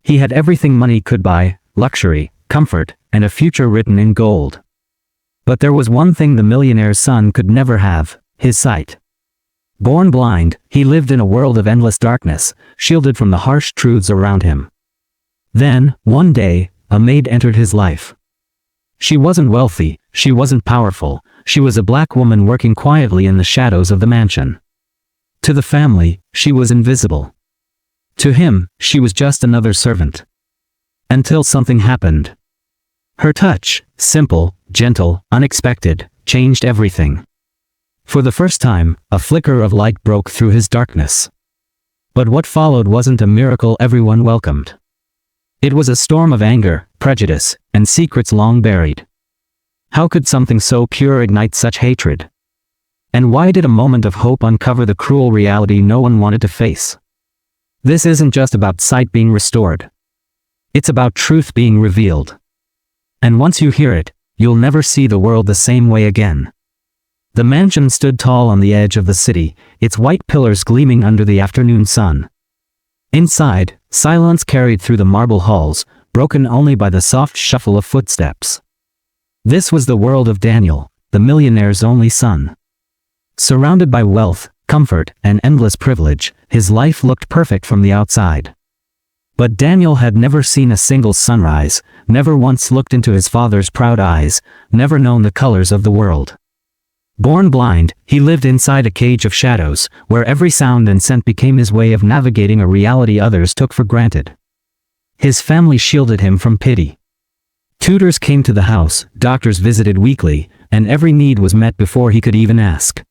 He had everything money could buy: luxury, comfort, and a future written in gold. But there was one thing the millionaire's son could never have: his sight. Born blind, he lived in a world of endless darkness, shielded from the harsh truths around him. Then, one day, a maid entered his life. She wasn't wealthy, she wasn't powerful, she was a black woman working quietly in the shadows of the mansion. To the family, she was invisible. To him, she was just another servant. Until something happened. Her touch, simple, gentle, unexpected, changed everything. For the first time, a flicker of light broke through his darkness. But what followed wasn't a miracle everyone welcomed. It was a storm of anger, prejudice, and secrets long buried. How could something so pure ignite such hatred? And why did a moment of hope uncover the cruel reality no one wanted to face? This isn't just about sight being restored. It's about truth being revealed. And once you hear it, you'll never see the world the same way again. The mansion stood tall on the edge of the city, its white pillars gleaming under the afternoon sun. Inside, silence carried through the marble halls, broken only by the soft shuffle of footsteps. This was the world of Daniel, the millionaire's only son. Surrounded by wealth, comfort, and endless privilege, his life looked perfect from the outside. But Daniel had never seen a single sunrise, never once looked into his father's proud eyes, never known the colors of the world. Born blind, he lived inside a cage of shadows, where every sound and scent became his way of navigating a reality others took for granted. His family shielded him from pity. Tutors came to the house, doctors visited weekly, and every need was met before he could even ask.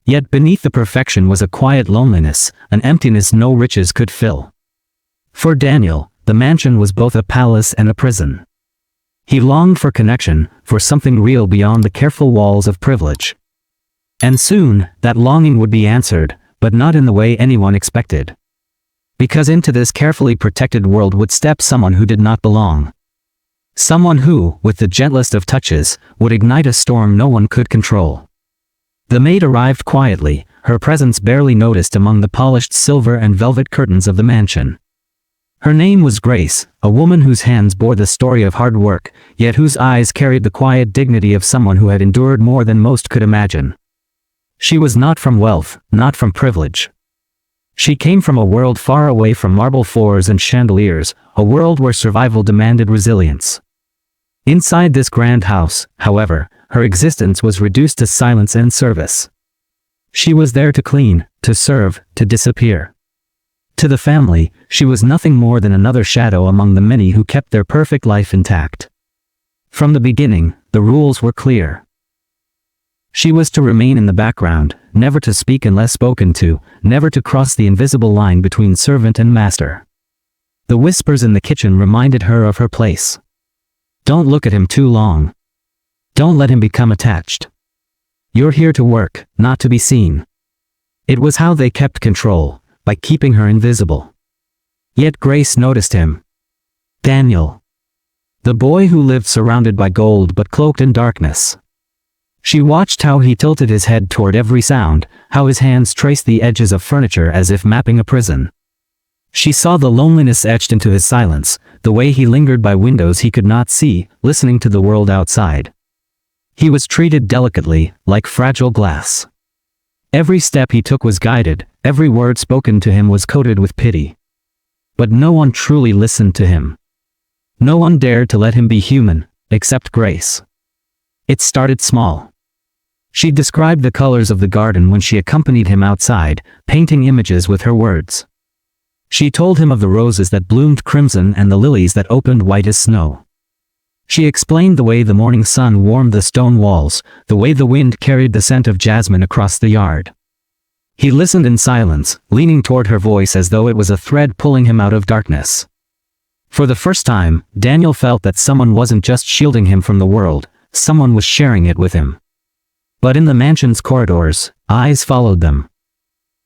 Yet beneath the perfection was a quiet loneliness, an emptiness no riches could fill. For Daniel, the mansion was both a palace and a prison. He longed for connection, for something real beyond the careful walls of privilege. And soon, that longing would be answered, but not in the way anyone expected. Because into this carefully protected world would step someone who did not belong. Someone who, with the gentlest of touches, would ignite a storm no one could control. The maid arrived quietly, her presence barely noticed among the polished silver and velvet curtains of the mansion. Her name was Grace, a woman whose hands bore the story of hard work, yet whose eyes carried the quiet dignity of someone who had endured more than most could imagine. She was not from wealth, not from privilege. She came from a world far away from marble floors and chandeliers, a world where survival demanded resilience. Inside this grand house, however, her existence was reduced to silence and service. She was there to clean, to serve, to disappear. To the family, she was nothing more than another shadow among the many who kept their perfect life intact. From the beginning, the rules were clear. She was to remain in the background, never to speak unless spoken to, never to cross the invisible line between servant and master. The whispers in the kitchen reminded her of her place. Don't look at him too long. Don't let him become attached. You're here to work, not to be seen. It was how they kept control, by keeping her invisible. Yet Grace noticed him. Daniel. The boy who lived surrounded by gold but cloaked in darkness. She watched how he tilted his head toward every sound, how his hands traced the edges of furniture as if mapping a prison. She saw the loneliness etched into his silence, the way he lingered by windows he could not see, listening to the world outside. He was treated delicately, like fragile glass. Every step he took was guided, every word spoken to him was coated with pity. But no one truly listened to him. No one dared to let him be human, except Grace. It started small. She described the colors of the garden when she accompanied him outside, painting images with her words. She told him of the roses that bloomed crimson and the lilies that opened white as snow. She explained the way the morning sun warmed the stone walls, the way the wind carried the scent of jasmine across the yard. He listened in silence, leaning toward her voice as though it was a thread pulling him out of darkness. For the first time, Daniel felt that someone wasn't just shielding him from the world, someone was sharing it with him. But in the mansion's corridors, eyes followed them.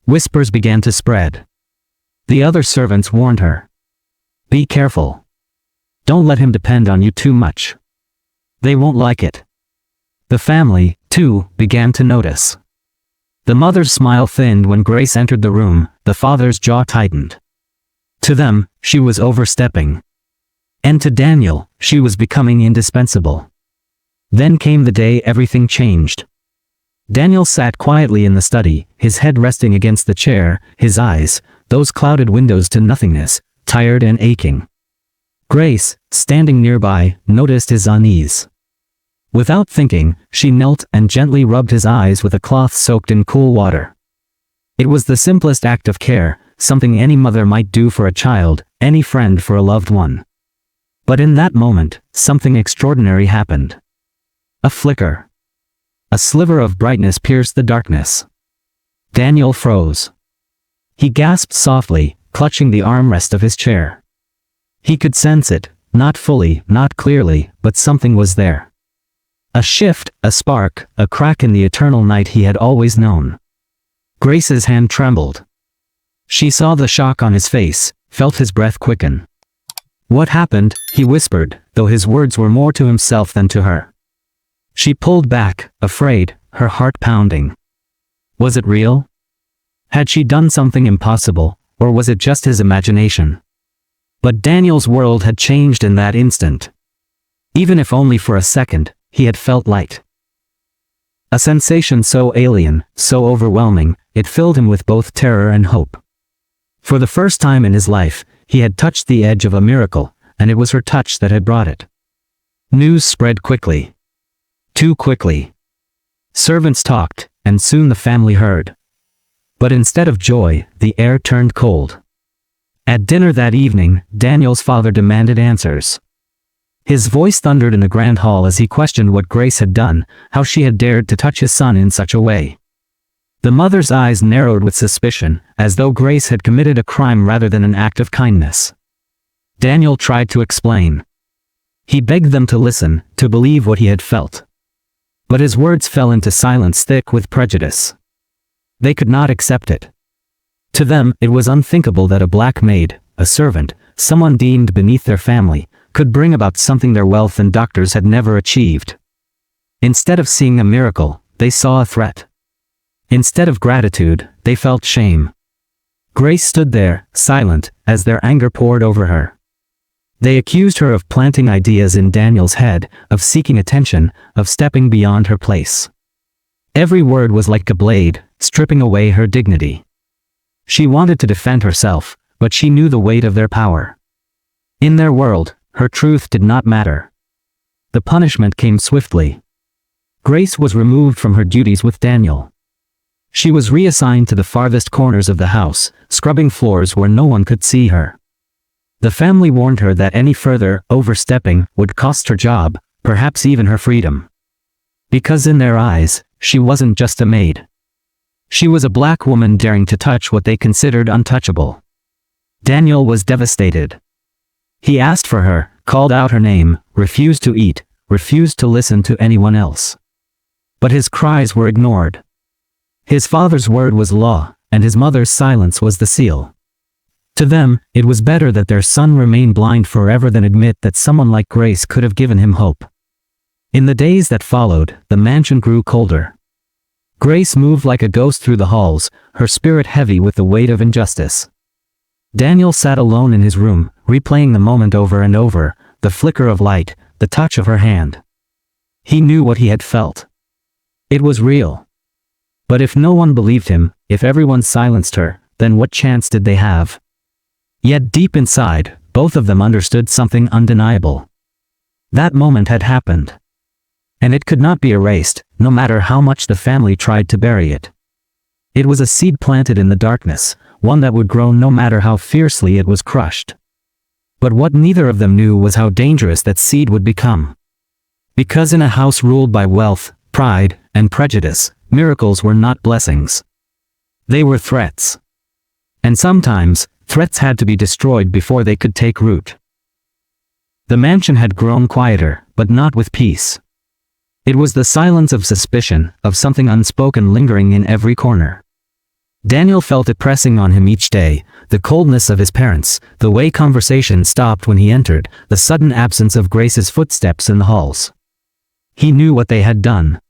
Whispers began to spread. The other servants warned her. Be careful. Don't let him depend on you too much. They won't like it. The family, too, began to notice. The mother's smile thinned when Grace entered the room, the father's jaw tightened. To them, she was overstepping. And to Daniel, she was becoming indispensable. Then came the day everything changed. Daniel sat quietly in the study, his head resting against the chair, his eyes, those clouded windows to nothingness, tired and aching. Grace, standing nearby, noticed his unease. Without thinking, she knelt and gently rubbed his eyes with a cloth soaked in cool water. It was the simplest act of care, something any mother might do for a child, any friend for a loved one. But in that moment, something extraordinary happened. A flicker. A sliver of brightness pierced the darkness. Daniel froze. He gasped softly, clutching the armrest of his chair. He could sense it, not fully, not clearly, but something was there. A shift, a spark, a crack in the eternal night he had always known. Grace's hand trembled. She saw the shock on his face, felt his breath quicken. "What happened?" he whispered, though his words were more to himself than to her. She pulled back, afraid, her heart pounding. Was it real? Had she done something impossible, or was it just his imagination? But Daniel's world had changed in that instant. Even if only for a second, he had felt light. A sensation so alien, so overwhelming, it filled him with both terror and hope. For the first time in his life, he had touched the edge of a miracle, and it was her touch that had brought it. News spread quickly. Too quickly. Servants talked, and soon the family heard. But instead of joy, the air turned cold. At dinner that evening, Daniel's father demanded answers. His voice thundered in the grand hall as he questioned what Grace had done, how she had dared to touch his son in such a way. The mother's eyes narrowed with suspicion, as though Grace had committed a crime rather than an act of kindness. Daniel tried to explain. He begged them to listen, to believe what he had felt. But his words fell into silence thick with prejudice. They could not accept it. To them, it was unthinkable that a black maid, a servant, someone deemed beneath their family, could bring about something their wealth and doctors had never achieved. Instead of seeing a miracle, they saw a threat. Instead of gratitude, they felt shame. Grace stood there, silent, as their anger poured over her. They accused her of planting ideas in Daniel's head, of seeking attention, of stepping beyond her place. Every word was like a blade, stripping away her dignity. She wanted to defend herself, but she knew the weight of their power. In their world, her truth did not matter. The punishment came swiftly. Grace was removed from her duties with Daniel. She was reassigned to the farthest corners of the house, scrubbing floors where no one could see her. The family warned her that any further overstepping would cost her job, perhaps even her freedom. Because in their eyes, she wasn't just a maid. She was a black woman daring to touch what they considered untouchable. Daniel was devastated. He asked for her, called out her name, refused to eat, refused to listen to anyone else. But his cries were ignored. His father's word was law, and his mother's silence was the seal. To them, it was better that their son remain blind forever than admit that someone like Grace could have given him hope. In the days that followed, the mansion grew colder. Grace moved like a ghost through the halls, her spirit heavy with the weight of injustice. Daniel sat alone in his room, replaying the moment over and over, the flicker of light, the touch of her hand. He knew what he had felt. It was real. But if no one believed him, if everyone silenced her, then what chance did they have? Yet deep inside, both of them understood something undeniable. That moment had happened. And it could not be erased, no matter how much the family tried to bury it. It was a seed planted in the darkness, one that would grow no matter how fiercely it was crushed. But what neither of them knew was how dangerous that seed would become. Because in a house ruled by wealth, pride, and prejudice, miracles were not blessings. They were threats. And sometimes, threats had to be destroyed before they could take root. The mansion had grown quieter, but not with peace. It was the silence of suspicion, of something unspoken lingering in every corner. Daniel felt it pressing on him each day, the coldness of his parents, the way conversation stopped when he entered, the sudden absence of Grace's footsteps in the halls. He knew what they had done.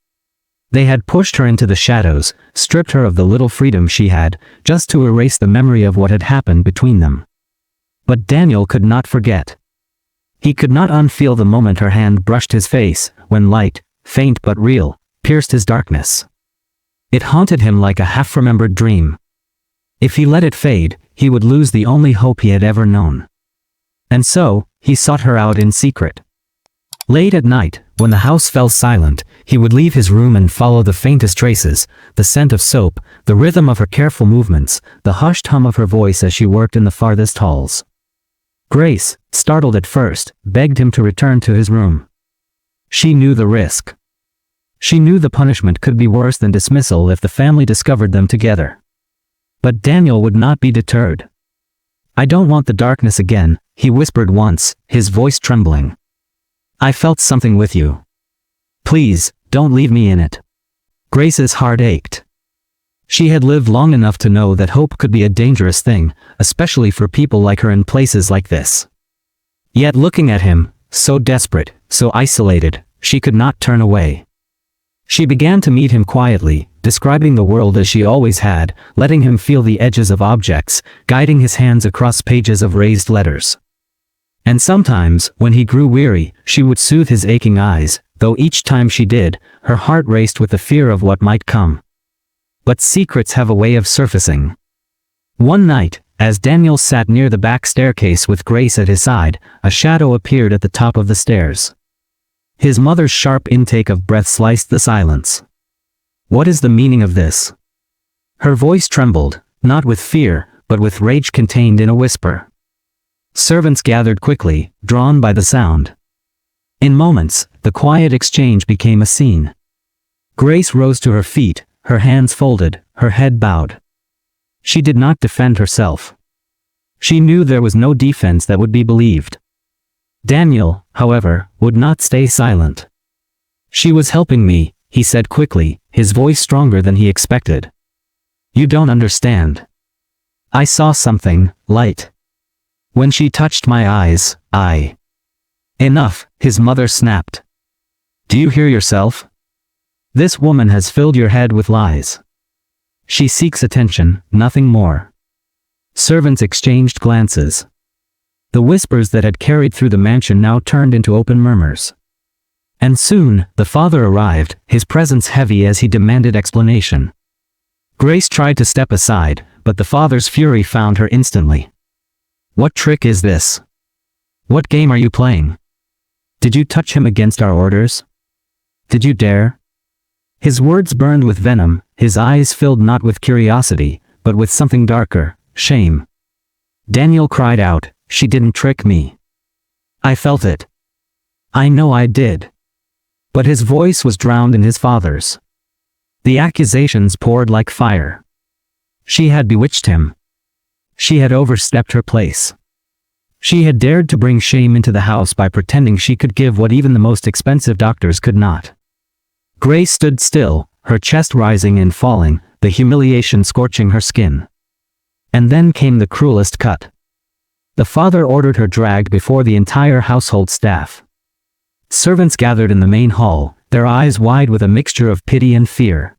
They had pushed her into the shadows, stripped her of the little freedom she had, just to erase the memory of what had happened between them. But Daniel could not forget. He could not unfeel the moment her hand brushed his face, when light, faint but real, pierced his darkness. It haunted him like a half-remembered dream. If he let it fade, he would lose the only hope he had ever known. And so, he sought her out in secret. Late at night, when the house fell silent, he would leave his room and follow the faintest traces, the scent of soap, the rhythm of her careful movements, the hushed hum of her voice as she worked in the farthest halls. Grace, startled at first, begged him to return to his room. She knew the risk. She knew the punishment could be worse than dismissal if the family discovered them together. But Daniel would not be deterred. "I don't want the darkness again," he whispered once, his voice trembling. "I felt something with you. Please, don't leave me in it." Grace's heart ached. She had lived long enough to know that hope could be a dangerous thing, especially for people like her in places like this. Yet looking at him, so desperate, so isolated, she could not turn away. She began to meet him quietly, describing the world as she always had, letting him feel the edges of objects, guiding his hands across pages of raised letters. And sometimes, when he grew weary, she would soothe his aching eyes, though each time she did, her heart raced with the fear of what might come. But secrets have a way of surfacing. One night, as Daniel sat near the back staircase with Grace at his side, a shadow appeared at the top of the stairs. His mother's sharp intake of breath sliced the silence. "What is the meaning of this?" Her voice trembled, not with fear, but with rage contained in a whisper. Servants gathered quickly, drawn by the sound. In moments, the quiet exchange became a scene. Grace rose to her feet, her hands folded, her head bowed. She did not defend herself. She knew there was no defense that would be believed. Daniel, however, would not stay silent. "She was helping me," he said quickly, his voice stronger than he expected. "You don't understand. I saw something, light. When she touched my eyes, I—" "Enough," his mother snapped. "Do you hear yourself? This woman has filled your head with lies. She seeks attention, nothing more." Servants exchanged glances. The whispers that had carried through the mansion now turned into open murmurs. And soon, the father arrived, his presence heavy as he demanded explanation. Grace tried to step aside, but the father's fury found her instantly. "What trick is this? What game are you playing? Did you touch him against our orders? Did you dare?" His words burned with venom, his eyes filled not with curiosity, but with something darker, shame. Daniel cried out, "She didn't trick me. I felt it. I know I did." But his voice was drowned in his father's. The accusations poured like fire. She had bewitched him. She had overstepped her place. She had dared to bring shame into the house by pretending she could give what even the most expensive doctors could not. Grace stood still, her chest rising and falling, the humiliation scorching her skin. And then came the cruelest cut. The father ordered her dragged before the entire household staff. Servants gathered in the main hall, their eyes wide with a mixture of pity and fear.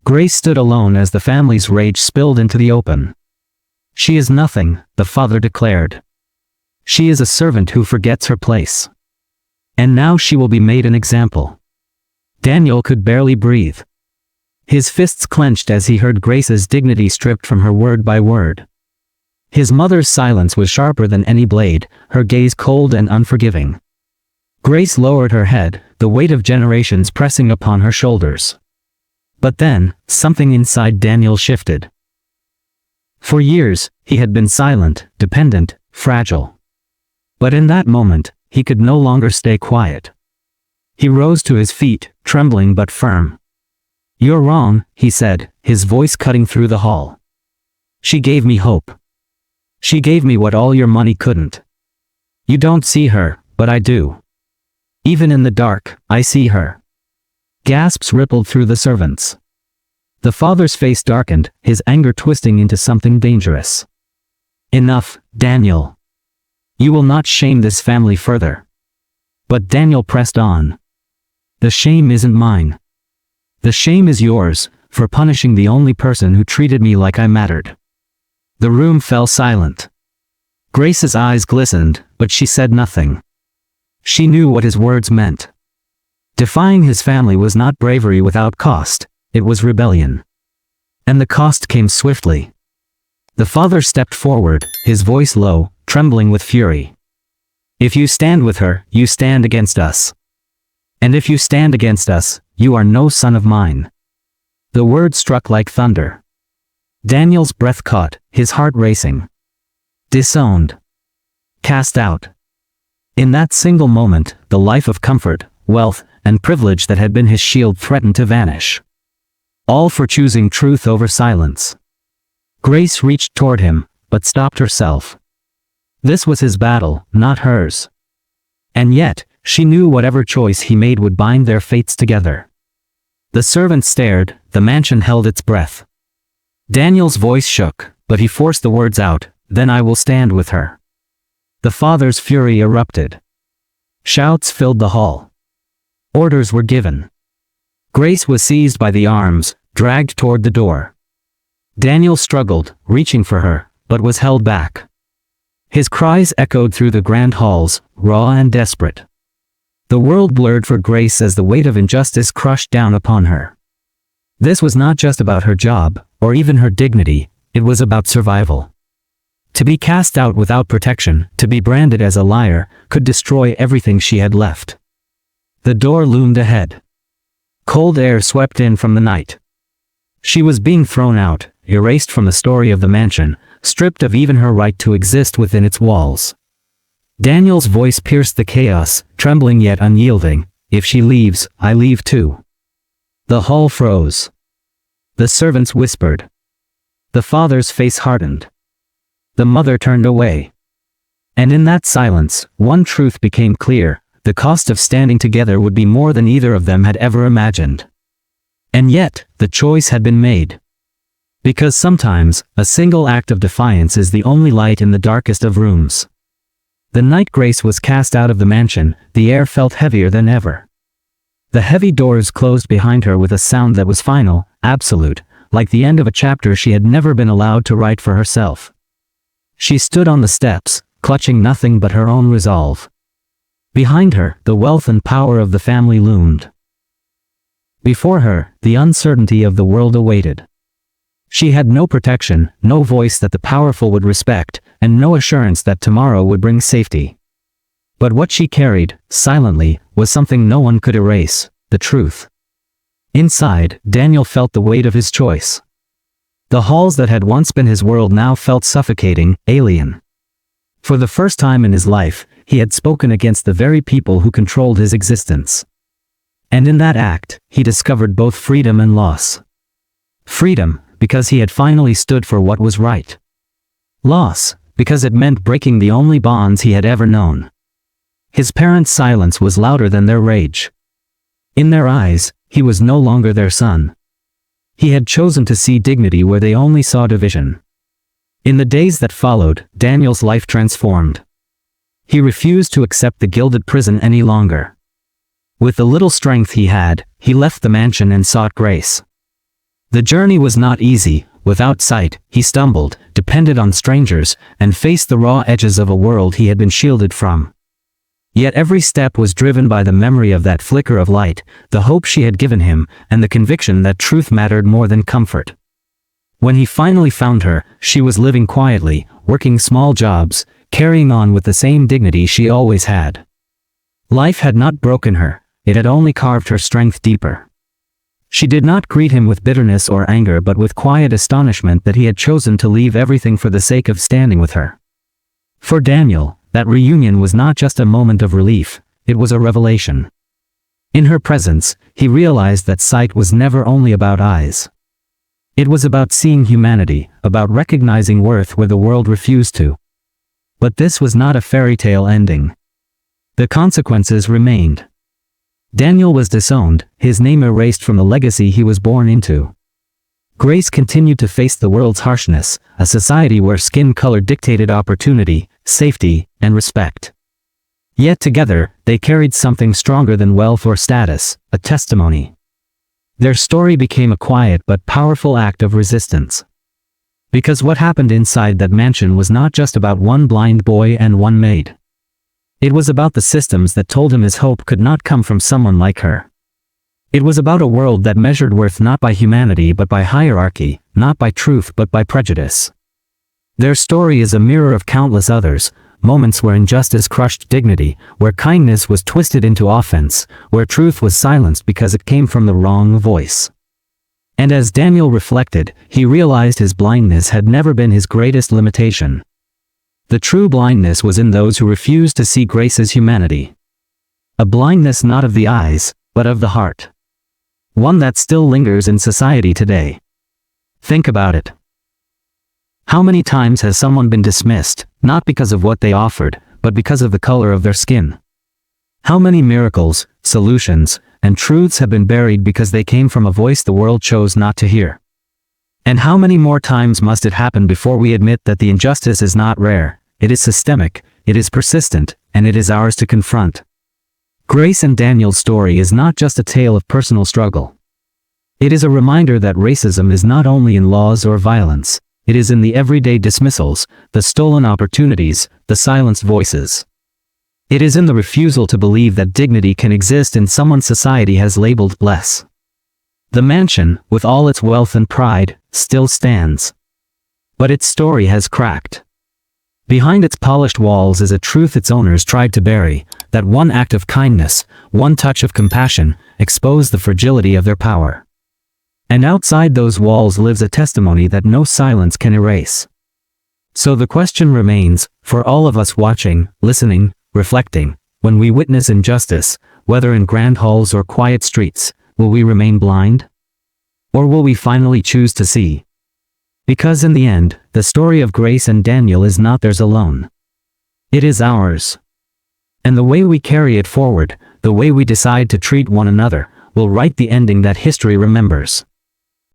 Grace stood alone as the family's rage spilled into the open. "She is nothing," the father declared. "She is a servant who forgets her place. And now she will be made an example." Daniel could barely breathe. His fists clenched as he heard Grace's dignity stripped from her word by word. His mother's silence was sharper than any blade, her gaze cold and unforgiving. Grace lowered her head, the weight of generations pressing upon her shoulders. But then, something inside Daniel shifted. For years, he had been silent, dependent, fragile. But in that moment, he could no longer stay quiet. He rose to his feet, trembling but firm. "You're wrong," he said, his voice cutting through the hall. "She gave me hope. She gave me what all your money couldn't. You don't see her, but I do. Even in the dark, I see her." Gasps rippled through the servants. The father's face darkened, his anger twisting into something dangerous. "Enough, Daniel. You will not shame this family further." But Daniel pressed on. "The shame isn't mine. The shame is yours, for punishing the only person who treated me like I mattered." The room fell silent. Grace's eyes glistened, but she said nothing. She knew what his words meant. Defying his family was not bravery without cost, it was rebellion. And the cost came swiftly. The father stepped forward, his voice low, trembling with fury. If you stand with her, you stand against us. And if you stand against us, you are no son of mine. The word struck like thunder. Daniel's breath caught, his heart racing. Disowned. Cast out. In that single moment, the life of comfort, wealth, and privilege that had been his shield threatened to vanish. All for choosing truth over silence. Grace reached toward him, but stopped herself. This was his battle, not hers. And yet, she knew whatever choice he made would bind their fates together. The servant stared, the mansion held its breath. Daniel's voice shook, but he forced the words out, "Then I will stand with her." The father's fury erupted. Shouts filled the hall. Orders were given. Grace was seized by the arms, dragged toward the door. Daniel struggled, reaching for her, but was held back. His cries echoed through the grand halls, raw and desperate. The world blurred for Grace as the weight of injustice crushed down upon her. This was not just about her job, or even her dignity, it was about survival. To be cast out without protection, to be branded as a liar, could destroy everything she had left. The door loomed ahead. Cold air swept in from the night. She was being thrown out, erased from the story of the mansion, stripped of even her right to exist within its walls. Daniel's voice pierced the chaos, trembling yet unyielding. "If she leaves, I leave too." The hall froze. The servants whispered. The father's face hardened. The mother turned away. And in that silence, one truth became clear: the cost of standing together would be more than either of them had ever imagined. And yet, the choice had been made. Because sometimes, a single act of defiance is the only light in the darkest of rooms. The night Grace was cast out of the mansion, the air felt heavier than ever. The heavy doors closed behind her with a sound that was final, absolute, like the end of a chapter she had never been allowed to write for herself. She stood on the steps, clutching nothing but her own resolve. Behind her, the wealth and power of the family loomed. Before her, the uncertainty of the world awaited. She had no protection, no voice that the powerful would respect, and no assurance that tomorrow would bring safety. But what she carried, silently, was something no one could erase: the truth. Inside, Daniel felt the weight of his choice. The halls that had once been his world now felt suffocating, alien. For the first time in his life, he had spoken against the very people who controlled his existence. And in that act, he discovered both freedom and loss. Freedom, because he had finally stood for what was right. Loss, because it meant breaking the only bonds he had ever known. His parents' silence was louder than their rage. In their eyes, he was no longer their son. He had chosen to see dignity where they only saw division. In the days that followed, Daniel's life transformed. He refused to accept the gilded prison any longer. With the little strength he had, he left the mansion and sought Grace. The journey was not easy. Without sight, he stumbled, depended on strangers, and faced the raw edges of a world he had been shielded from. Yet every step was driven by the memory of that flicker of light, the hope she had given him, and the conviction that truth mattered more than comfort. When he finally found her, she was living quietly, working small jobs, carrying on with the same dignity she always had. Life had not broken her, it had only carved her strength deeper. She did not greet him with bitterness or anger but with quiet astonishment that he had chosen to leave everything for the sake of standing with her. For Daniel, that reunion was not just a moment of relief, it was a revelation. In her presence, he realized that sight was never only about eyes. It was about seeing humanity, about recognizing worth where the world refused to. But this was not a fairy tale ending. The consequences remained. Daniel was disowned, his name erased from the legacy he was born into. Grace continued to face the world's harshness, a society where skin color dictated opportunity, safety, and respect. Yet together, they carried something stronger than wealth or status, a testimony. Their story became a quiet but powerful act of resistance. Because what happened inside that mansion was not just about one blind boy and one maid. It was about the systems that told him his hope could not come from someone like her. It was about a world that measured worth not by humanity but by hierarchy, not by truth but by prejudice. Their story is a mirror of countless others, moments where injustice crushed dignity, where kindness was twisted into offense, where truth was silenced because it came from the wrong voice. And as Daniel reflected, he realized his blindness had never been his greatest limitation. The true blindness was in those who refused to see Grace's humanity. A blindness not of the eyes, but of the heart. One that still lingers in society today. Think about it. How many times has someone been dismissed, not because of what they offered, but because of the color of their skin? How many miracles, solutions, and truths have been buried because they came from a voice the world chose not to hear? And how many more times must it happen before we admit that the injustice is not rare, it is systemic, it is persistent, and it is ours to confront? Grace and Daniel's story is not just a tale of personal struggle. It is a reminder that racism is not only in laws or violence, it is in the everyday dismissals, the stolen opportunities, the silenced voices. It is in the refusal to believe that dignity can exist in someone society has labeled less. The mansion, with all its wealth and pride, still stands. But its story has cracked. Behind its polished walls is a truth its owners tried to bury, that one act of kindness, one touch of compassion, exposed the fragility of their power. And outside those walls lives a testimony that no silence can erase. So the question remains, for all of us watching, listening, reflecting, when we witness injustice, whether in grand halls or quiet streets, will we remain blind? Or will we finally choose to see? Because in the end, the story of Grace and Daniel is not theirs alone. It is ours. And the way we carry it forward, the way we decide to treat one another, will write the ending that history remembers.